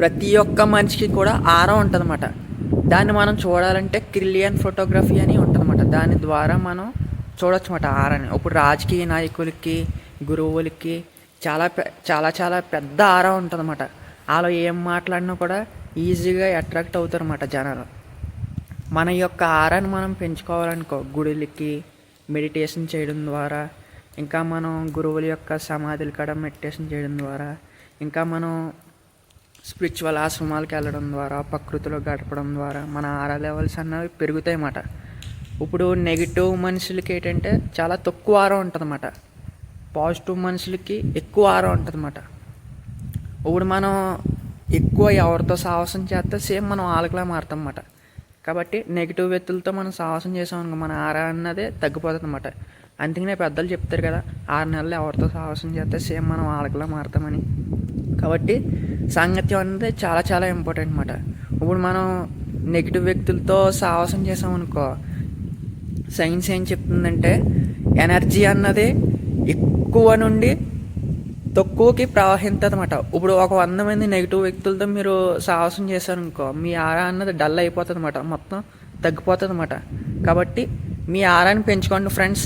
ప్రతి ఒక్క మనిషికి కూడా ఆరా ఉంటుందన్నమాట. దాన్ని మనం చూడాలంటే క్రిలియన్ ఫోటోగ్రఫీ అని ఉంటుందన్నమాట. దాని ద్వారా మనం చూడొచ్చు అన్నమాట ఆరాని. ఇప్పుడు రాజకీయ నాయకులకి, గురువులకి చాలా చాలా పెద్ద ఆరా ఉంటుందన్నమాట. వాళ్ళు ఏం మాట్లాడినా కూడా ఈజీగా అట్రాక్ట్ అవుతారన్నమాట జనాలు. మన యొక్క ఆరాని మనం పెంచుకోవాలనుకో గుడులకి మెడిటేషన్ చేయడం ద్వారా, ఇంకా మనం గురువుల యొక్క సమాధుల కాడ మెడిటేషన్ చేయడం ద్వారా, ఇంకా మనం స్పిరిచువల్ ఆశ్రమాలకు వెళ్ళడం ద్వారా, ప్రకృతిలో గడపడం ద్వారా మన ఆరా లెవెల్స్ అన్నవి పెరుగుతాయి అన్నమాట. ఇప్పుడు నెగిటివ్ మనుషులకి ఏంటంటే చాలా తక్కువ ఆరా ఉంటుందన్నమాట. పాజిటివ్ మనుషులకి ఎక్కువ ఆరా ఉంటుందన్నమాట. ఇప్పుడు మనం ఎక్కువ ఎవరితో సాహసం చేస్తే సేమ్ మనం వాళ్ళకిలా మారుతాం అన్నమాట. కాబట్టి నెగిటివ్ వ్యక్తులతో మనం సాహసం చేసామనుకో మన ఆరా అన్నదే తగ్గిపోతుంది అన్నమాట. అందుకనే పెద్దలు చెప్తారు కదా, 6 నెలలు ఎవరితో సాహసం చేస్తే సేమ్ మనం వాళ్ళకిలా మారుతామని. కాబట్టి సాంగత్యం అనేది చాలా చాలా ఇంపార్టెంట్ అన్నమాట. ఇప్పుడు మనం నెగిటివ్ వ్యక్తులతో సాహసం చేసామనుకో సైన్స్ ఏం చెప్తుందంటే ఎనర్జీ అన్నది ఎక్కువ నుండి తక్కువకి ప్రవహిస్తుంది అన్నమాట. ఇప్పుడు ఒక 100 మంది నెగిటివ్ వ్యక్తులతో మీరు సాహసం చేశారనుకో మీ ఆరా అన్నది డల్ అయిపోతుంది అన్నమాట, మొత్తం తగ్గిపోతుంది అన్నమాట. కాబట్టి మీ ఆరాని పెంచుకోండి ఫ్రెండ్స్.